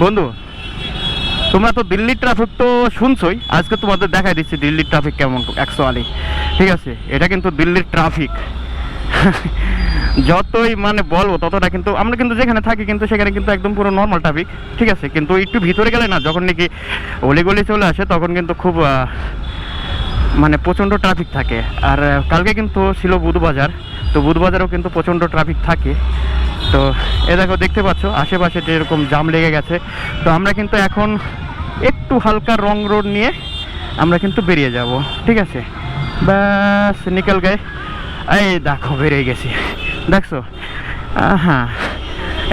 বন্ধু, তোমরা তো দিল্লির ট্রাফিক তো শুনছোই, আজকে তোমাদের দেখাই দিচ্ছি দিল্লির ট্রাফিক কেমন অ্যাকচুয়ালি। ঠিক আছে, এটা কিন্তু দিল্লির ট্রাফিক। যতই মানে বলবো ততটা কিন্তু আমরা কিন্তু যেখানে থাকি কিন্তু সেখানে কিন্তু একদম পুরো নর্মাল ট্রাফিক। ঠিক আছে, কিন্তু একটু ভিতরে গেলে না, যখন নাকি অলিগলি চলে আসে তখন কিন্তু খুব মানে প্রচণ্ড ট্রাফিক থাকে। আর কালকে কিন্তু ছিল বুধবাজার, তো বুধবাজারেও কিন্তু প্রচণ্ড ট্রাফিক থাকে। তো এ দেখো, দেখতে পাচ্ছ আশেপাশে যেরকম জাম লেগে গেছে। তো আমরা কিন্তু এখন একটু হালকা রং রোড নিয়ে আমরা কিন্তু বেরিয়ে যাব। ঠিক আছে, ব্যাস নিকেল গায়ে, এই দেখো বেরিয়ে গেছি, দেখছো? হ্যাঁ,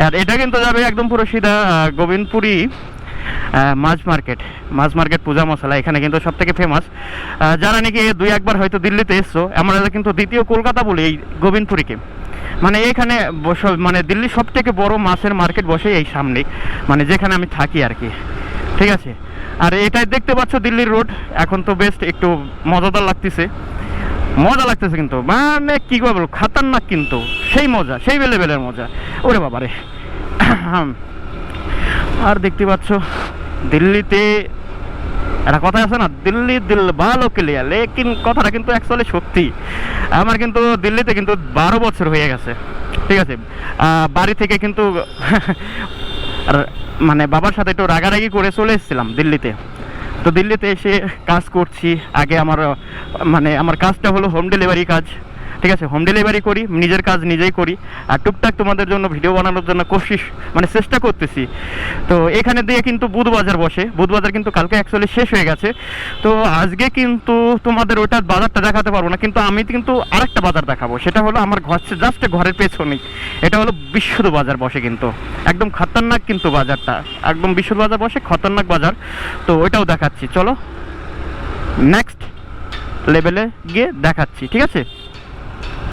আর এটা কিন্তু যাবে একদম পুরো সিধা গোবিন্দপুরি মাছ মার্কেট পূজা মশলা, এখানে কিন্তু সব থেকে ফেমাস। যারা নাকি দুই একবার হয়তো দিল্লিতে এসছো, আমরা কিন্তু দ্বিতীয় কলকাতা বলি এই গোবিন্দপুরীকে। মানে এখানে মানে দিল্লির সব থেকে বড় মাছের মার্কেট বসে এই সামনে, মানে যেখানে আমি থাকি আর কি। ঠিক আছে, আর এটাই দেখতে পাচ্ছ দিল্লির রোড। এখন তো বেস্ট একটু মজা লাগতেছে কিন্তু, মানে কি বলবো, খাতারনাক কিন্তু, সেই মজা, সেই লেভেলের মজা। ওরে বাবারে। আর দেখতে পাচ্ছ দিল্লিতে একটা কথা আছে না, দিল্লি দিল ভালো ক্লিয়ার, লেকিন কথাটা কিন্তু অ্যাকচুয়ালি সত্যি। আমার কিন্তু দিল্লিতে কিন্তু 12 বছর হয়ে গেছে। ঠিক আছে, বাড়ি থেকে কিন্তু আর মানে বাবার সাথে একটু রাগারাগি করে চলে এসেছিলাম দিল্লিতে। তো দিল্লিতে এসে কাজ করছি। আগে আমার কাজটা হলো হোম ডেলিভারি কাজ। ঠিক আছে, হোম ডেলিভারি করি, নিজের কাজ নিজেই করি, আর টুকটাক তোমাদের জন্য ভিডিও বানানোর জন্য চেষ্টা করতেছি। তো এখানে দিয়ে কিন্তু বুধবাজার বসে, বুধবাজার কিন্তু কালকে অ্যাকচুয়ালি শেষ হয়ে গেছে। তো আজকে কিন্তু তোমাদের ওইটার বাজারটা দেখাতে পারবো না, কিন্তু আমি কিন্তু আরেকটা বাজার দেখাবো। সেটা হলো আমার জাস্ট ঘরের পেছনেই, এটা হলো বিশুদ্ধ বাজার বসে, কিন্তু একদম খতরনাক কিন্তু বাজারটা, একদম বিশুদ্ধ বাজার বসে, খতরনাক বাজার। তো ওইটাও দেখাচ্ছি, চলো নেক্সট লেভেলে গিয়ে দেখাচ্ছি। ঠিক আছে।